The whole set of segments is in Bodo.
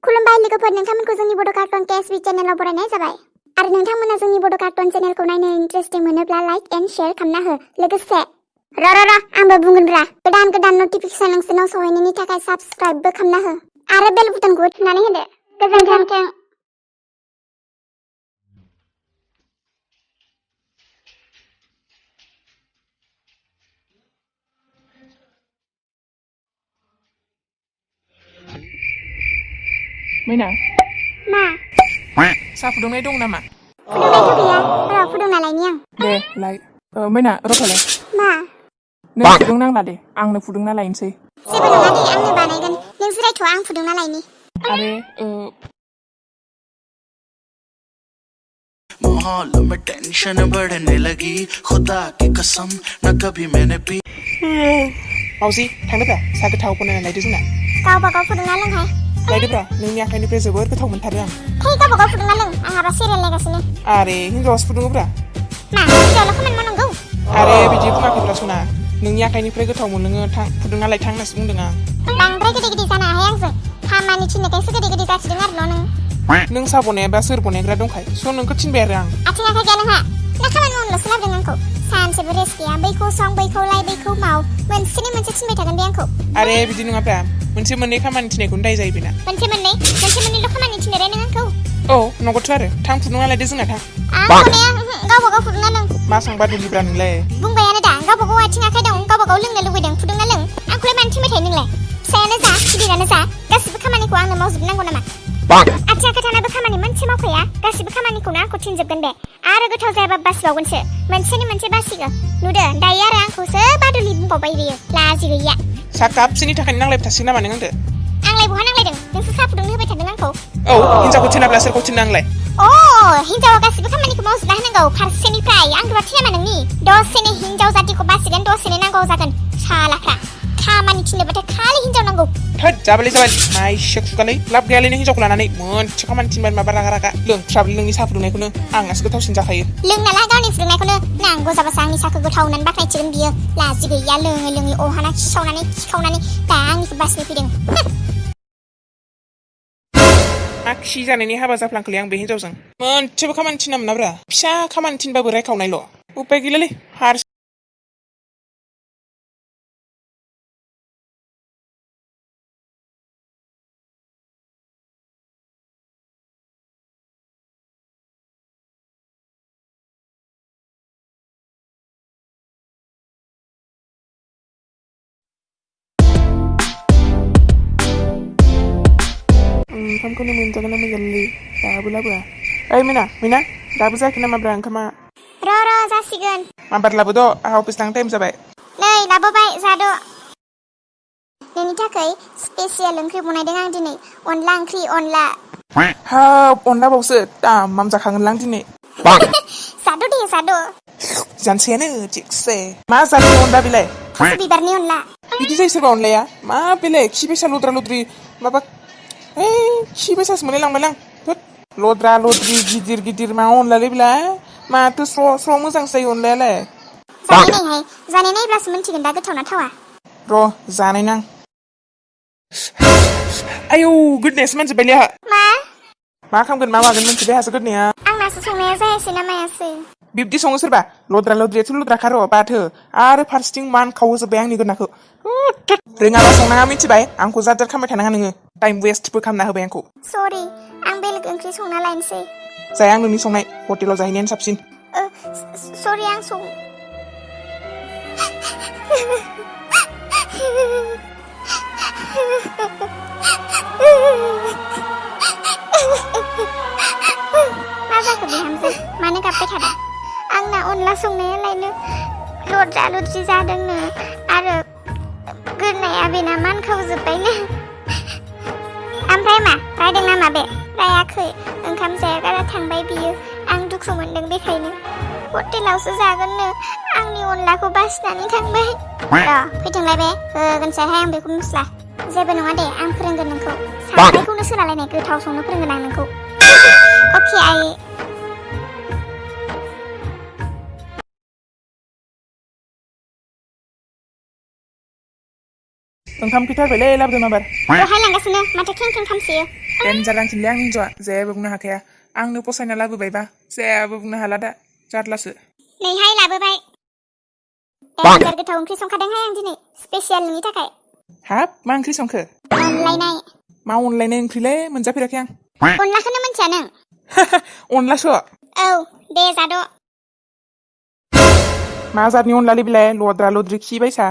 खुलुमबाय लोगोफोर नोंथांमोनखौ जोंनि बड' कार्टन केएसबी चेनेलाव बरायनाय जाबाय आरो नोंथांमोना जोंनि बड' कार्टन चेनेलखौ नायनो इन्टारेस्टिं मोनोब्ला लाइक एन्ड शेयार खालामना हो लोगोसे आंबो बुंगोनब्रा गोदान नटिफिकेसन नोंसोरनाव सहैनायनि थाखाय साबस्क्राइबबो खालामना हो आरो बेल बुटनखौ थुनानै होदो गोजोन्थों मैना मा साहा फुदुंनाय दं नामा फुदुंनायथ' गैया र' फुदुंना लायनि आं दे लाय मैना रथ'लाय मा नों फुदुंनांला दे आंनो फुदुंना लायनोसै जेबो नङा दे आंनो बानायगोन नों जिरायथ' आं फुदुंना लायनि अरे माहौल में टेंशन बढ़ने लगी खुदा की कसम न कभी मैंने पी मावजि थांदोब्रा साहा गोथाव बनायना लायदो जोंना गावबागाव फुदुंना लोंहाय लायदोब्रा नोंनि आखाइनिफ्राय जोबोर गोथाव मोनथारो आं फै गावबागाव फुदुंना लों आंहाबा सिरियाल नायगासिनो आरे हिनजावासो फुदुङोब्रा मा हिनजावल' खामानि मावनांगौ आरे बिदि बुङाखैब्रा सना नोंनि आखाइनिफ्राय गोथाव मोनलोङो थां फुदुंना लायथां होननासो बुंदों आं बांद्राय गोदै जानो हाया आंजों खामानि थिननायखायसो गोदै जासिदों आरो नों नों साहा बनायाबा सोर बनायग्रा दंखाय स' नोंखौ थिनबाय आरो आं आथिं आखाइ गैया नोंहा ना खामानि मावनोल'सो लाबोदों आंखौ सानसेबो रेस्ट गैया बैखौ सं बैखौ लाय बैखौ माव मोनसेनि मोनसे थिनबाय थागोन बे आंखौ आरे बिदि नङाब्रा मोनसे मोननै खामानि थिननायखौनो दाय जायो बेना मोनसे मोननैल' खामानि थिनदेरै नों आंखौ औ नंगौथ' आरो थां फुदुंना लायदो जोंना थां आं बनाया गावबागाव फुदुंना लों मा संबा दुलिब्रा नोंलाय बुंबायानो दा गावबागाव आथिं आखाइ दं गावबागाव लोंनो लुबैदों फुदुंना लों आंखौलाय मानो थिनबाय थायो नोंलाय फिसायानो जा गिदिरानो जा गासिबो खामानिखौ आंनो मावजोबनांगौ नामा आथिं आखाइ थानाबो खामानि मोनसे मावखाया गासिबो खामानिखौनो आंखौ थिनजोबगोन बे आरो गोथाव जायाबा बासिबावगोनसो मोनसेनि मोनसे बासिगो नुदो दायो आरो आंखौसो बादुलि बुंबावबाय बियो लाजि गैया सा कापसेनि थाखायनो नांलायबाय थासिगोन नामा नों आंदो आंलाय बहा नांलायदों नोंसो साहा फुदुंनो होबाय थादों आंखौ औ हिनजावखौ थिनाब्ला सोरखौ थिननो आंलाय हिनजावा गासिबो खामानिखौ मावजोबना होनांगौ फारसेनिफ्राय आं रुवाथि नामा नोंनि दसेनो हिनजाव जातिखौ बासिगोन दसेनो नांगौ जागोन सालाफ्रा खामानि थिननोबाथाय खालि हिनजाव नांगौ थोद जाबाय माइसो खुगालै लाब गैयालै नों हिनजावखौ लानानै मोनसे खामानि थिनबाय माबा रागा लोंथ्राब्लै नोंनि साहा फुदुंनायखौनो आंनासो गोथावसिन जाखायो लोंनाला गावनि फुदुंनायखौनो नांगौ जाबासो आंनि साहाखौ गोथाव होननानै बाख्नायसिगोन बियो लाजि गैया लोङै अहाना खिखावनानै दा आंनिखौ बासिनो फैदों आखि जानायनि हाबा जाफ्लांखोलै आं बे हिनजावजों मोनसेबो खामानि थिना मोनाब्रा फिसा खामानि थिनबाबो रायखावनायल' उपाय गैलालै हारसिं ओंखामखौनो मोनजागोन ना मोनजालै दाबो लाबोआ ओइ मैना दाबो जायाखै नामाब्रा ओंखामा र' जासिगोन माबार लाबोद' आंहा अफिस थांनो टाइम जाबाय नै लाबोबाय जाद' नोंनि थाखाय स्पेसियेल ओंख्रि बनायदों आं दिनै अनला ओंख्रि अनला हाब अनला बावसो दामाम जाखागोनलां दिनै जाद' दे जाद' जानसैयानो थिगसे मा जादों अनला बेलाय थास' बिबारनि अनला बिदि जायो सोरबा अनलाया मा बेलाय खि बेसा लद्रा माबा खि बेसासो मोनलायलांबायलां लद्रा लद्रि गिदिर मा अनलालै बेलाय माथो स्र' मोजांसो जायो अनलायालाय जानाय नायब्लासो मिन्थिगोन दा गोथाव ना थावा र' जानाय नां आयौ गोदनायासो मानजोब्बायलै आहा मा खालामगोन मा मागोन मोनथिबाय आहासो गोदनाया आंनासो संनाया जायासै ना मायासै बिब्दि सङो सोरबा लद्रियाथ' लद्राखा र' बाथो आरो फारसेथिं मानखावहोजोब्बाय आंनि गोदनाखौ रोङाबा संनाङा मिथिबाय आंखौ जाद्राद खालामबाय थानाङा नोङो टाइम वेस्टबो खालामना होबाय आंखौ सरि आं बेलेग ओंख्रि संना लायनोसै जाया आं नोंनि संनाय हटेलाव जाहैनायानो साबसिन सरि आं मा जाखो बिहामजो मानो गाबबाय थादों आंना अनला संनायालायनो लद्रा लद्रि जादोंनो आरो गोदनाया बेना मानखावजोब्बायनो ओमफ्राय मा रायदों नामा बे रायाखै ओंखाम जायागारा थांबाय बियो आं दुखु मोनदों बेखायनो हटेलावसो जागोननो आंनि अनलाखौ बासिनानै थांबाय फैथोंलाय बे होगोनसैहाय आं बेखौ मस्ला जेबो नङा दे आं फोरोंगोन नोंखौ सारायखौनो सोलालायनाय गोथाव संनो फोरोंगोन आं नोंखौ अके आइ ओंखाम खैथारबायलै लाबोदो माबार दहाय लांगासिनो माथो खें खें खामसोयो देनजार रांखिनलै आं हिन्जावआ जेबो बुंनो हाखाया आंनो फसायना लाबोबायबा जेबो बुंनो हाला दा जारलासो नैहाय लाबोबाय देनजार गोथाव ओंख्रि संखादोंहाय आं दिनै स्पेसियेल नोंनि थाखाय हाब मा ओंख्रि संखो अनलायनाय मा अनलायनाय ओंख्रिलै मोनजाफेराखै आं अनलाखौनो मोनथिया नों अनलासो औ दे जाद' मा जातनि अनलालै बिलाय लद्रा लद्रि खि बायसा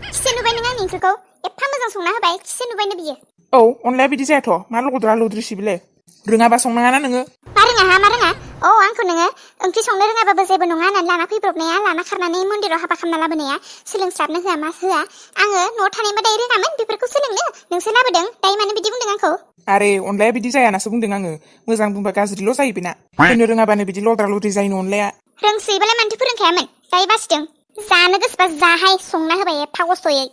खिसे नुबाय नों आंनि ओंख्रिखौ एफा मोजां संना होबाय खिसे नुबायनो बियो औ अनलाया बिदि जायाथ' मा लद्रा लद्रिसि बिलाय रोङाबा संनाङाना नोङो मा रोङा औ आंखौ नोङो ओंख्रि संनो रोङाबाबो जेबो नङा होननानै लाना फैब्रबनाया लाना खारनानै मन्दिराव हाबा खालामना लाबोनाया सोलोंस्लाबनो होआ मा होआ आङो न'आव थानायबा दायो रोङामोन बेफोरखौ सोलोंनो नोंसो लाबोदों दायो मानो बिदि बुंदों आंखौ आरे अनलाया बिदि जायानासो बुंदों आङो मोजां बुंबा गाज्रिल' जायो बेना होनो रोङाबानो बिदि लद्रा लद्रि जायो अनलाया रोंसोयोबालाय मानोथो फोरोंखायामोन दायो बासिदों जानो गोसोबा जाहाय संना होबाय एफा खस्थ'यै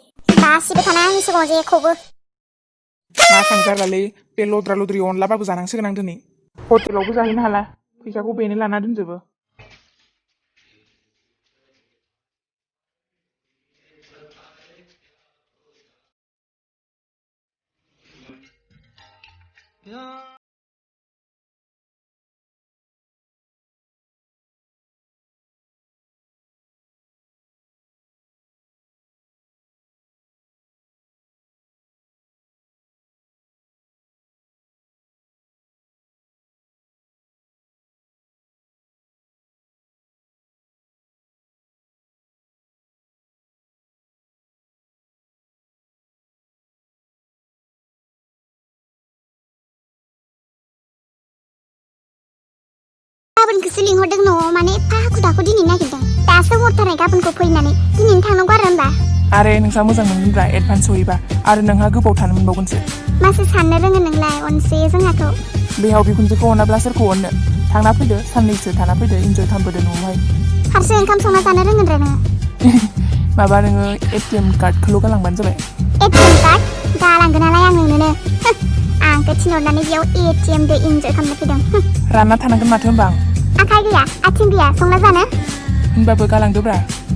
बासिबाय थाना आंनि सिगाङाव जेखौबो मा सांजारलालै बे लद्रा लद्रि अनलाबाबो जानांसिगोन आं दिनै हटेलावबो जाहैनो हाला फैसाखौ बेनो लाना दोनजोबो गाबोनखौसो लिंहरदों न'आव माने एफा हाखु दाखु दिनै नागिरदों दासो हरथारनाय गाबोनखौ फैनानै दिनैनो थांनांगौ आरो होमबा आरे नोंसा मोजां मोनगोनब्रा एडभान्स सहैबा आरो नोंहा गोबाव थानो मोनबावगोनसो मासो साननो रोङो नोंलाय अनसोयो जोंहाखौ बेयाव बिखुनजोखौ अनाब्ला सोरखौ अननो थांना फैदो साननैसो थाना फैदो इन्जय खालामबोदो न'आवहाय हारसिं ओंखाम संना जानो रोंगोन रे नोङो माबा नोङो एटिएम कार्डखौल' गालांबानो जाबाय एटिएम कार्ड गालांगोन नालाय आं नोंनोनो आंखौ थिनहरनानै बेयाव एटिएम दो इन्जय खालामनो फैदों रानना थानांगोन माथो होनबा आं आखाइ गैया आथिं गैया संना जानो होनबाबो गालांदोब्रा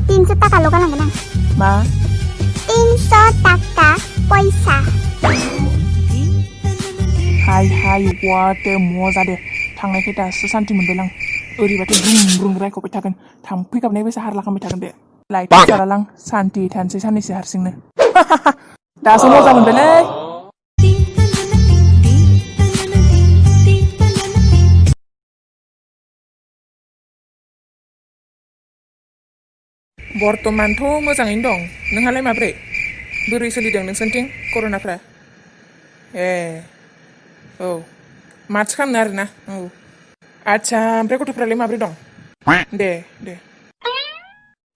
300 टाकाल' गालांगोन आं मा 300 टाका पैसा हाय वाटे मजा दे थांनायखाय दासो सान्थि मोनबाय आं ओरैबाथाय ब्रुं ब्रुं रायख'बाय थागोन थाम्फै गाबनाय बायसा हारला खालामबाय थागोन बे लाइट जालालां सान्थि थानोसै साननैसो हारसिंनो दासो मजा मोनबायलै बर्तमानथ' मोजाङैनो दं नोंहालाय माब्रै बोरै सोलिदों नोंसोरनिथिं कर'नाफ्रा ए औ माथो खालामनो आरोना औ आदसा ओमफ्राय गथ'फ्रालाय माब्रै दं दे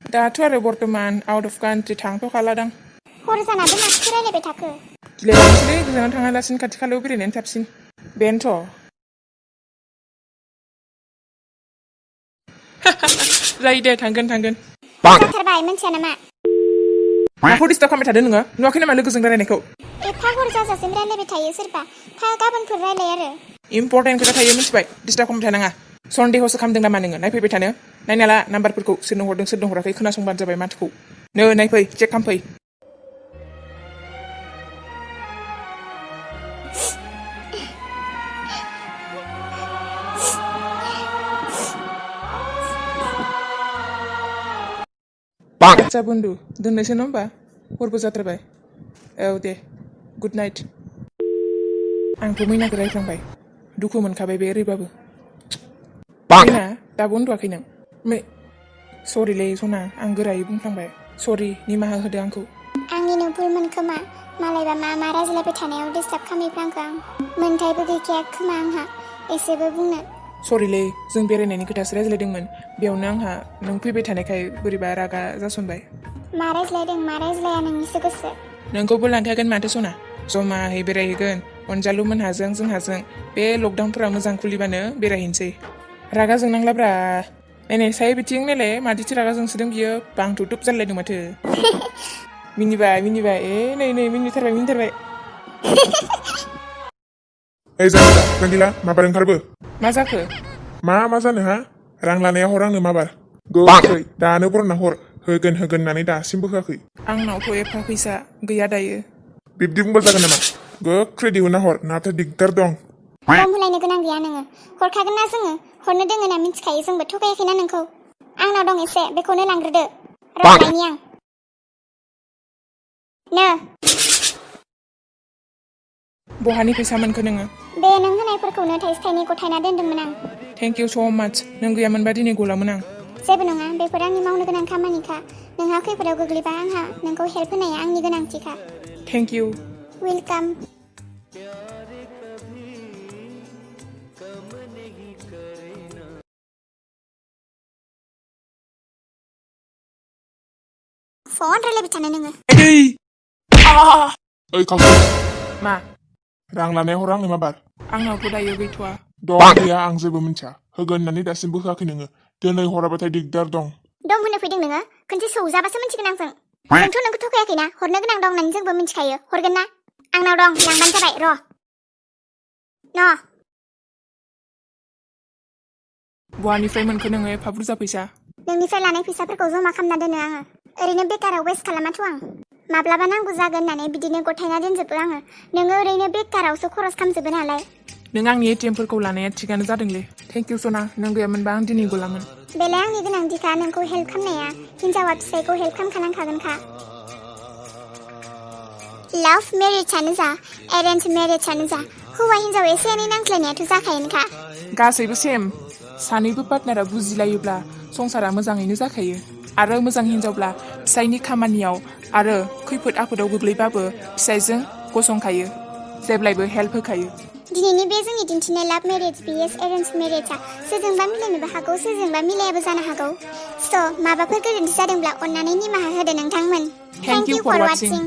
दाथ' आरो बर्तमान आउट अफ कान्ट्रि थांथ'खालादां हर जानाबो माथो रायलायबाय थाखो गिलायलांसैलै गोजानाव थाङालासिनो खाथि खालायाव बेरायनायानो साबसिन बेनोथ' जायो दे थांगोन जाथारबाय मोनथिया नामा माखौ डिस्टार्ब खालामबाय थादों नोङो नुवाखै नामा लोगोजों रायलायनायखौ एफा हर जाजासिम रायलायबाय थायो सोरबा गाबोनफोर रायलाय आरो इम्पर्टेन्ट खोथा थायो मिथिबाय डिस्टार्ब खालामबाय थानाङा सन्देहसो खालामदों नामा नोङो नायफैबाय थानो नायनाला नाम्बारफोरखौ सोरनो हरदों सोरनो हराखै खोनासंबानो जाबाय माथोखौ नायफै चेक खालामफै आदसा बन्दु दोननोसै नङा होमबा हरबो जाथारबाय औ दे गुड नाइट आंथ' मैनाखौ रायफ्लांबाय दुखु मोनखाबाय बे ओरैबाबो मैना दाबो उन्दुवाखै नों सरिलै सना आं गोरायै बुंफ्लांबाय सरि निमाहा होदो आंखौ आंनिनो भुलमोन खोमा मालायबा मा रायज्लायबाय थानायाव डिस्टार्ब खालामैफ्लांखो आं मोनथायबो गैखाया खोमा आंहा एसेबो बुंनो सरिलै जों बेरायनायनि खोथासो रायज्लायदोंमोन बेयावनो आंहा नों फैबाय थानायखाय बोरैबा रागा जासनबाय मा रायज्लाया नोंनिसो गोसो नोंखौबो लांखागोन माथो सना जमाहै बेरायहैगोन अनजालु मोनहाजों जोंहाजों बे लकडाउनफोरा मोजां खुलिबानो बेरायहैनोसै रागा जोंनांलाब्रा नायनाय साय बिथिं नायलाय मादिथो रागा जोंसोदों बियो बांथुथुब जालायदों माथो मिनिबाय नै मिनिथारबाय ओइ जांगिला माबार ओंखारबो मा जाखो मा जानो हा रां लानाया हर आंनो माबार गोख्रै दानो बरना हर होगोन होननानै दासिमबो होआखै आंनावथ' एफा फैसा गैया दायो बिब्दि बुंबा जागोन नामा गोख्रै दिहुनना हर नाथाय दिगदार दं दम होलायनो गोनां गैया नोङो हरखागोन ना जोङो हरनो दोङो ना मिथिखायो जोंबो थगायाखैना नोंखौ आंनाव दं एसे बेखौनो लांग्रोदो रलायनि आं नो बहानि फैसा मोनखो नोङो बे नों होनायफोरखौनो थाइसे थाइनै गथायना दोनदोंमोन आं थेंक इउ स' माच नों गैयामोनबा दिनै गलामोन आं जेबो नङा बेफोर आंनि मावनो गोनां खामानिखा नोंहा खैफोदाव गोग्लैबा आंहा नोंखौ हेल्प होनाया आंनि गोनांथिखा थेंक इउ वेलकाम फन रायलायबाय थानो नोङो ओइ खावसे मा रां लानाया हर आंनो माबार आंनावथ' दायो गैथ'वा दं गैया आं जेबो मिन्थिया होगोन होननानै दासिमबो होआखै नोङो दिनै हराबाथाय दिगदार दं दम होनो फैदों नोङो खनसे सौजाबासो मिथिगोन आं जोंथ' नोंखौ थगायाखैना हरनो गोनां दं होननानै जोंबो मिथिखायो हरगोन ना आंनाव दं लांबानो जाबाय र' न' बहानिफ्राय मोनखो नोङो एफा बुरजा फैसा नोंनिफ्राय लानाय फैसाफोरखौ जमा खालामना दोनो आङो ओरैनो बेकाराव वेस्ट खालामाथ' आं माब्लाबा नांगौ जागोन होननानै बिदिनो गथायना दोनजोबो आङो नोङो ओरैनो बेकारावसो खरस खालामजोबो नालाय नों आंनि एटिएमफोरखौ लानाया थिगानो जादोंलै थेंक इउ सना नों गैयामोनबा आं दिनै गलामोन बेलाय आंनि गोनांथिखा नोंखौ हेल्प खालामनाया हिनजावा फिसायखौ हेल्प खालामखानांखागोनखा लाभ मेरिजआनो जा एरेन्ज मेरिजआनो जा हौवा हिनजाव एसे एनै नांज्लायनायाथ' जाखायोनोखा गासैबो सेम सानैबो पार्टनारा बुजिलायोब्ला संसारा मोजाङैनो जाखायो आरो मोजां हिनजावब्ला फिसायनि खामानियाव आरो खैफोद आफोदाव गोग्लैबाबो फिसायजों गसंखायो जेब्लायबो हेल्प होखायो दिनैनि बे जोंनि दिन्थिनाय लाभ मेरिज बिएस एरेन्ज मेरिजआ सोरजोंबा मिलायनोबो हागौ सोरजोंबा मिलायाबो जानो हागौ स' माबाफोर गोरोन्थि जादोंब्ला अन्नानै निमाहा होदो नोंथांमोन Thank you for watching.